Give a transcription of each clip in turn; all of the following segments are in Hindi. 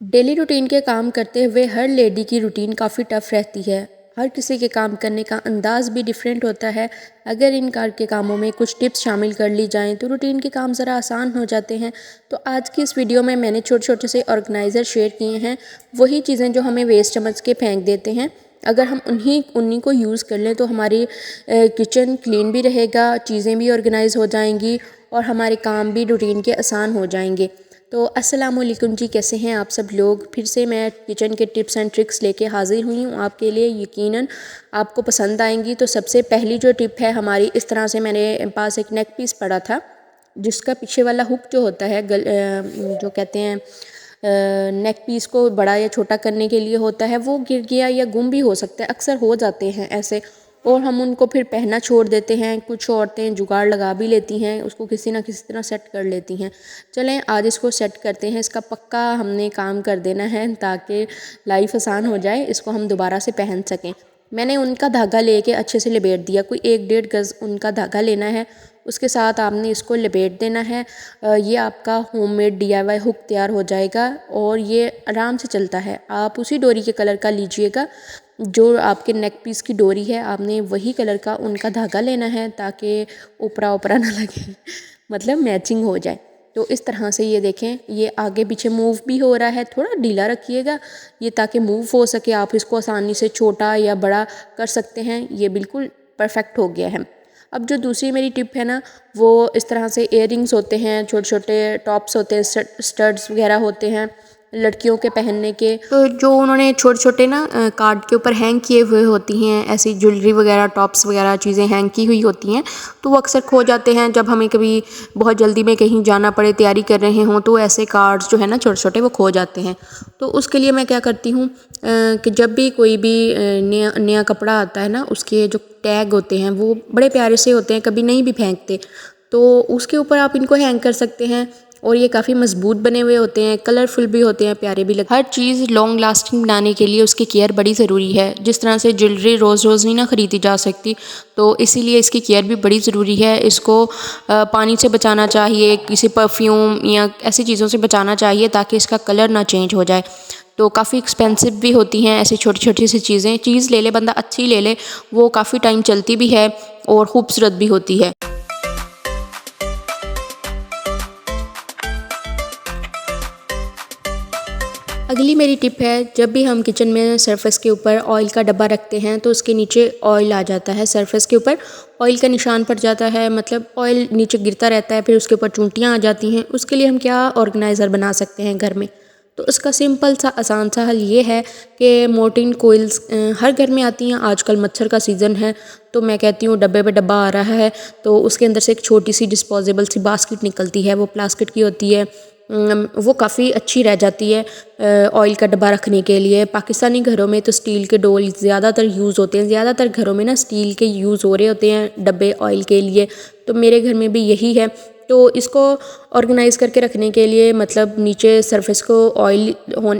डेली रूटीन के काम करते हुए हर लेडी की रूटीन काफ़ी टफ रहती है। हर किसी के काम करने का अंदाज भी डिफरेंट होता है। अगर इन कार के कामों में कुछ टिप्स शामिल कर ली जाएं तो रूटीन के काम ज़रा आसान हो जाते हैं। तो आज की इस वीडियो में मैंने छोटे छोटे से ऑर्गेनाइज़र शेयर किए हैं, वही चीज़ें जो हमें वेस्ट समझ के फेंक देते हैं। अगर हम उन्हीं को यूज़ कर लें तो हमारी किचन क्लीन भी रहेगा, चीज़ें भी ऑर्गेनाइज हो जाएंगी और हमारे काम भी रूटीन के आसान हो जाएंगे। तो अस्सलाम वालेकुम जी, कैसे हैं आप सब लोग। फिर से मैं किचन के टिप्स एंड ट्रिक्स लेके हाज़िर हुई हूँ आपके लिए। यकीनन आपको पसंद आएंगी। तो सबसे पहली जो टिप है हमारी, इस तरह से मेरे पास एक नेक पीस पड़ा था जिसका पीछे वाला हुक जो होता है जो कहते हैं नेक पीस को बड़ा या छोटा करने के लिए होता है, वो गिर गया या गुम भी हो सकता है। अक्सर हो जाते हैं ऐसे और हम उनको फिर पहनना छोड़ देते हैं। कुछ औरतें जुगाड़ लगा भी लेती हैं, उसको किसी ना किसी तरह सेट कर लेती हैं। चलें आज इसको सेट करते हैं। इसका पक्का हमने काम कर देना है ताकि लाइफ आसान हो जाए, इसको हम दोबारा से पहन सकें। मैंने उनका धागा लेके अच्छे से लपेट दिया। कोई 1-1.5 गज़ उनका धागा लेना है, उसके साथ आपने इसको लपेट देना है। ये आपका होममेड DIY हुक तैयार हो जाएगा और ये आराम से चलता है। आप उसी डोरी के कलर का लीजिएगा जो आपके नेक पीस की डोरी है, आपने वही कलर का उनका धागा लेना है ताकि ऊपरा ऊपरा ना लगे मतलब मैचिंग हो जाए। तो इस तरह से ये देखें, ये आगे पीछे मूव भी हो रहा है। थोड़ा ढीला रखिएगा ये ताकि मूव हो सके, आप इसको आसानी से छोटा या बड़ा कर सकते हैं। ये बिल्कुल परफेक्ट हो गया है। अब जो दूसरी मेरी टिप है ना, वो इस तरह से इयररिंग्स होते हैं, छोटे छोटे टॉप्स होते हैं, स्टड्स वगैरह होते हैं लड़कियों के पहनने के। तो जो उन्होंने छोटे छोटे ना कार्ड के ऊपर हैंग किए हुए होती हैं, ऐसी ज्वेलरी वगैरह, टॉप्स वगैरह चीज़ें हैंग की हुई होती हैं, तो वो अक्सर खो जाते हैं। जब हमें कभी बहुत जल्दी में कहीं जाना पड़े, तैयारी कर रहे हों, तो ऐसे कार्ड्स जो है ना छोटे छोटे वो खो जाते हैं। तो उसके लिए मैं क्या करती हूँ कि जब भी कोई भी नया नया कपड़ा आता है ना, उसके जो टैग होते हैं वो बड़े प्यारे से होते हैं, कभी नहीं भी फेंकते, तो उसके ऊपर आप इनको हैंग कर सकते हैं। और ये काफ़ी मजबूत बने हुए होते हैं, कलरफुल भी होते हैं, प्यारे भी लगते हैं। हर चीज़ लॉन्ग लास्टिंग बनाने के लिए उसकी केयर बड़ी ज़रूरी है। जिस तरह से ज्वेलरी रोज़ रोज़ नहीं ना ख़रीदी जा सकती, तो इसीलिए इसकी केयर भी बड़ी ज़रूरी है। इसको पानी से बचाना चाहिए, किसी परफ्यूम या ऐसी चीज़ों से बचाना चाहिए ताकि इसका कलर ना चेंज हो जाए। तो काफ़ी एक्सपेंसिव भी होती हैं ऐसी छोटी छोटी सी चीज़ें। चीज़ ले ले बंदा, अच्छी ले ले, वो काफ़ी टाइम चलती भी है और ख़ूबसूरत भी होती है। अगली मेरी टिप है, जब भी हम किचन में सरफेस के ऊपर ऑयल का डब्बा रखते हैं तो उसके नीचे ऑयल आ जाता है, सरफेस के ऊपर ऑयल का निशान पड़ जाता है, मतलब ऑयल नीचे गिरता रहता है, फिर उसके ऊपर चूंटियाँ आ जाती हैं। उसके लिए हम क्या ऑर्गेनाइज़र बना सकते हैं घर में। तो उसका सिंपल सा आसान सा हल ये है कि मोर्टीन कोइल्स हर घर में आती हैं। आजकल मच्छर का सीज़न है, तो मैं कहती हूँ डब्बे पे डब्बा आ रहा है, तो उसके अंदर से एक छोटी सी डिस्पोजेबल सी बास्केट निकलती है, वो प्लास्टिक की होती है। वो काफ़ी अच्छी रह जाती है ऑयल का डब्बा रखने के लिए। पाकिस्तानी घरों में तो स्टील के डोल ज़्यादातर यूज़ होते हैं, ज़्यादातर घरों में ना स्टील के यूज़ हो रहे होते हैं डब्बे ऑयल के लिए, तो मेरे घर में भी यही है। तो इसको ऑर्गेनाइज़ करके रखने के लिए, मतलब नीचे सरफेस को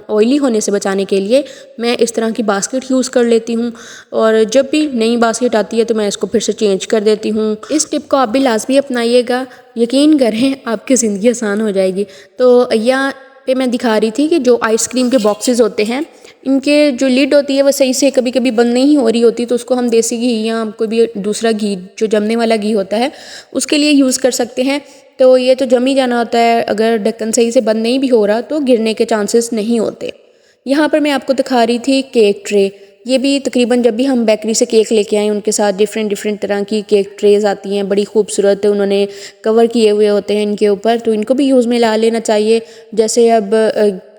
ऑयली होने से बचाने के लिए मैं इस तरह की बास्केट यूज़ कर लेती हूँ। और जब भी नई बास्केट आती है तो मैं इसको फिर से चेंज कर देती हूँ। इस टिप को आप भी लाजमी अपनाइएगा, यकीन करें आपकी ज़िंदगी आसान हो जाएगी। तो यहाँ पे मैं दिखा रही थी कि जो आइसक्रीम के बॉक्सेस होते हैं, इनके जो लिड होती है वो सही से कभी कभी बंद नहीं हो रही होती, तो उसको हम देसी घी या कोई भी दूसरा घी जो जमने वाला घी होता है उसके लिए यूज़ कर सकते हैं। तो ये तो जम ही जाना होता है, अगर ढक्कन सही से बंद नहीं भी हो रहा तो गिरने के चांसेस नहीं होते। यहाँ पर मैं आपको दिखा रही थी केक ट्रे। ये भी तकरीबन जब भी हम बेकरी से केक लेके आए, उनके साथ डिफरेंट तरह की केक ट्रेज आती हैं, बड़ी खूबसूरत उन्होंने कवर किए हुए होते हैं इनके ऊपर, तो इनको भी यूज़ में ला लेना चाहिए। जैसे अब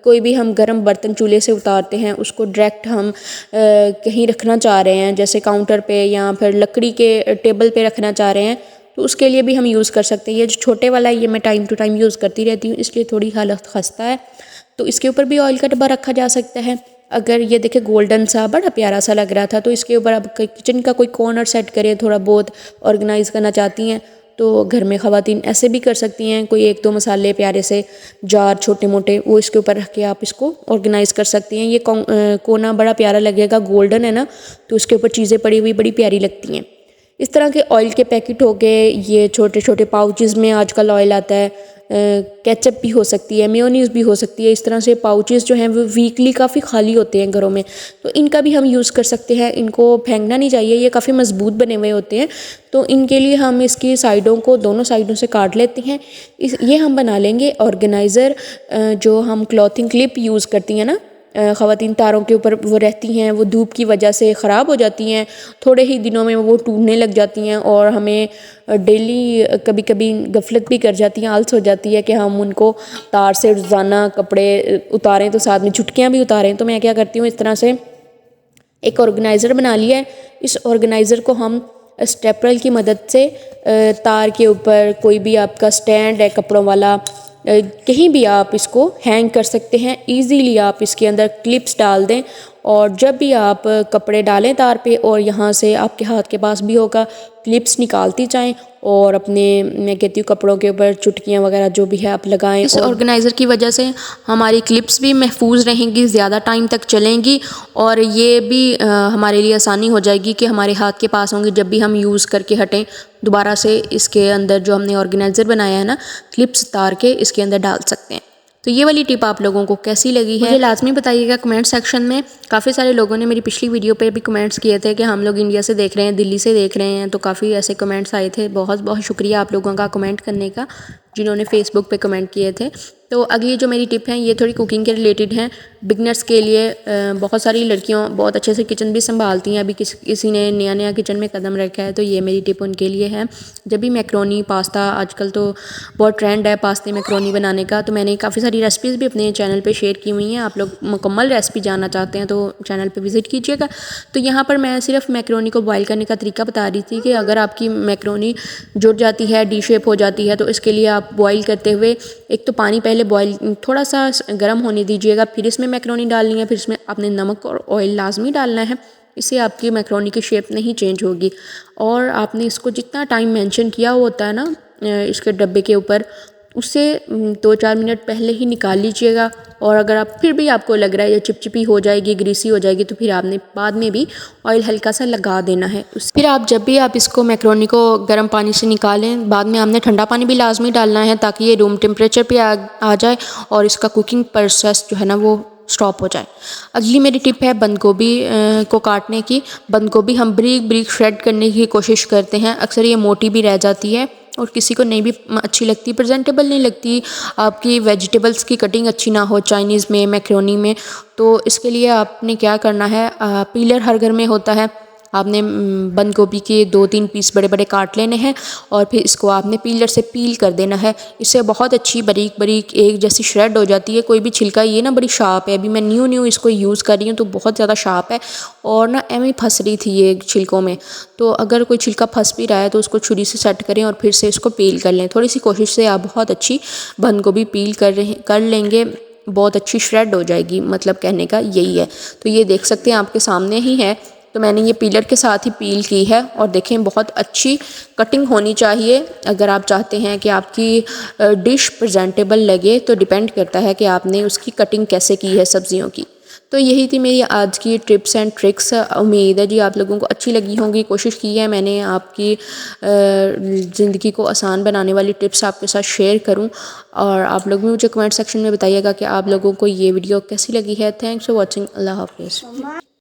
कोई भी हम गर्म बर्तन चूल्हे से उतारते हैं, उसको डायरेक्ट हम कहीं रखना चाह रहे हैं, जैसे काउंटर पे या फिर लकड़ी के टेबल पे रखना चाह रहे हैं, तो उसके लिए भी हम यूज़ कर सकते हैं। ये जो छोटे वाला है ये मैं टाइम टू टाइम यूज़ करती रहती हूँ, इसलिए थोड़ी हालत खस्ता है, तो इसके ऊपर भी ऑयल का डब्बा रखा जा सकता है। अगर ये देखे गोल्डन सा बड़ा प्यारा सा लग रहा था, तो इसके ऊपर आप किचन का कोई कॉर्नर सेट करें, थोड़ा बहुत ऑर्गेनाइज़ करना चाहती हैं तो घर में ख़वातीन ऐसे भी कर सकती हैं। कोई 1-2 मसाले प्यारे से जार छोटे मोटे वो इसके ऊपर रख के आप इसको ऑर्गेनाइज़ कर सकती हैं। ये कोना बड़ा प्यारा लगेगा, गोल्डन है ना, तो इसके ऊपर चीज़ें पड़ी हुई बड़ी प्यारी लगती हैं। इस तरह के ऑयल के पैकेट हो गए, ये छोटे छोटे पाउचेस में आजकल ऑयल आता है, केचप भी हो सकती है, मेयोनीज़ भी हो सकती है। इस तरह से पाउचेस जो हैं वो वीकली काफ़ी खाली होते हैं घरों में, तो इनका भी हम यूज़ कर सकते हैं। इनको फेंकना नहीं चाहिए, ये काफ़ी मजबूत बने हुए होते हैं। तो इनके लिए हम इसकी साइडों को दोनों साइडों से काट लेते हैं। ये हम बना लेंगे ऑर्गेनाइज़र, जो हम क्लॉथिंग क्लिप यूज़ करती हैं ना, ख़वातीन तारों के ऊपर वो रहती हैं, वो धूप की वजह से ख़राब हो जाती हैं, थोड़े ही दिनों में वो टूटने लग जाती हैं और हमें डेली कभी कभी गफलत भी कर जाती हैं, आलस हो जाती है कि हम उनको तार से रोज़ाना कपड़े उतारें तो साथ में छुटकियाँ भी उतारें। तो मैं क्या करती हूँ, इस तरह से एक ऑर्गेनाइज़र बना लिया है। इस ऑर्गेनाइज़र को हम स्टेपल की मदद से तार के ऊपर, कोई भी आपका स्टैंड है कपड़ों वाला, कहीं भी आप इसको हैंग कर सकते हैं। इजीली आप इसके अंदर क्लिप्स डाल दें और जब भी आप कपड़े डालें तार पे और यहाँ से आपके हाथ के पास भी होगा, क्लिप्स निकालती जाएं और अपने, मैं कहती हूँ, कपड़ों के ऊपर चुटकियाँ वगैरह जो भी है आप लगाएं। इस ऑर्गेनाइज़र की वजह से हमारी क्लिप्स भी महफूज रहेंगी, ज़्यादा टाइम तक चलेंगी और ये भी हमारे लिए आसानी हो जाएगी कि हमारे हाथ के पास होंगे, जब भी हम यूज़ करके हटें दोबारा से इसके अंदर जो हमने ऑर्गेनाइज़र बनाया है ना, क्लिप्स तार के इसके अंदर डाल सकते हैं। तो ये वाली टिप आप लोगों को कैसी लगी है मुझे लाजमी बताइएगा कमेंट सेक्शन में। काफ़ी सारे लोगों ने मेरी पिछली वीडियो पे भी कमेंट्स किए थे कि हम लोग इंडिया से देख रहे हैं, दिल्ली से देख रहे हैं, तो काफ़ी ऐसे कमेंट्स आए थे। बहुत बहुत शुक्रिया आप लोगों का कमेंट करने का, जिन्होंने फेसबुक पे कमेंट किए थे। तो अगली जो मेरी टिप हैं ये थोड़ी कुकिंग के रिलेटेड हैं, बिगनर्स के लिए। बहुत सारी लड़कियों बहुत अच्छे से किचन भी संभालती हैं, अभी किसी ने नया नया किचन में कदम रखा है, तो ये मेरी टिप उनके लिए है। जब भी मैक्रोनी पास्ता, आजकल तो बहुत ट्रेंड है पास्ते मैक्रोनी बनाने का, तो मैंने काफ़ी सारी रेसिपीज़ भी अपने चैनल पे शेयर की हुई हैं। आप लोग मुकम्मल रेसिपी जानना चाहते हैं तो चैनल पे विज़िट कीजिएगा। तो यहाँ पर मैं सिर्फ मैक्रोनी को बॉयल करने का तरीका बता रही थी कि अगर आपकी मैक्रोनी जुड़ जाती है, डी शेप हो जाती है, तो इसके लिए आप बॉयल करते हुए एक तो पानी पहले बॉयल थोड़ा सा गर्म होने दीजिएगा, फिर इसमें मैक्रोनी डालनी है, फिर इसमें आपने नमक और ऑयल लाजमी डालना है। इससे आपकी मैक्रोनी की शेप नहीं चेंज होगी। और आपने इसको जितना टाइम मेंशन किया होता है ना इसके डब्बे के ऊपर, उससे 2-4 मिनट पहले ही निकाल लीजिएगा। और अगर आप फिर भी आपको लग रहा है ये चिपचिपी हो जाएगी, ग्रीसी हो जाएगी, तो फिर आपने बाद में भी ऑयल हल्का सा लगा देना है। फिर आप जब भी आप इसको मैक्रोनी को गर्म पानी से निकालें, बाद में आपने ठंडा पानी भी लाजमी डालना है ताकि ये रूम टेम्परेचर पे आ जाए और इसका कुकिंग प्रोसेस जो है ना वो स्टॉप हो जाए। अगली मेरी टिप है बंद गोभी को काटने की। बंद गोभी हम ब्रीक ब्रीक श्रेड करने की कोशिश करते हैं, अक्सर ये मोटी भी रह जाती है और किसी को नहीं भी अच्छी लगती, प्रेजेंटेबल नहीं लगती। आपकी वेजिटेबल्स की कटिंग अच्छी ना हो चाइनीज़ में, मैक्रोनी में, तो इसके लिए आपने क्या करना है, पीलर हर घर में होता है। आपने बंद गोभी के 2-3 पीस बड़े बड़े काट लेने हैं और फिर इसको आपने पीलर से पील कर देना है। इससे बहुत अच्छी बारीक बारीक एक जैसी श्रेड हो जाती है। कोई भी छिलका, ये ना बड़ी शार्प है, अभी मैं न्यू इसको यूज़ कर रही हूँ तो बहुत ज़्यादा शार्प है और ना एवं फंस रही थी ये छिलकों में। तो अगर कोई छिलका फंस भी रहा है तो उसको छुरी से सेट करें और फिर से इसको पील कर लें। थोड़ी सी कोशिश से आप बहुत अच्छी बंद गोभी पील कर लेंगे, बहुत अच्छी श्रेड हो जाएगी, मतलब कहने का यही है। तो ये देख सकते हैं आपके सामने ही है, तो मैंने ये पीलर के साथ ही पील की है और देखें बहुत अच्छी कटिंग होनी चाहिए। अगर आप चाहते हैं कि आपकी डिश प्रेजेंटेबल लगे तो डिपेंड करता है कि आपने उसकी कटिंग कैसे की है सब्जियों की। तो यही थी मेरी आज की टिप्स एंड ट्रिक्स। उम्मीद है जी आप लोगों को अच्छी लगी होंगी। कोशिश की है मैंने आपकी ज़िंदगी को आसान बनाने वाली टिप्स आपके साथ शेयर करूं और आप लोग भी मुझे कमेंट सेक्शन में बताइएगा कि आप लोगों को ये वीडियो कैसी लगी है। Thanks for watching. अल्लाह हाफिज़।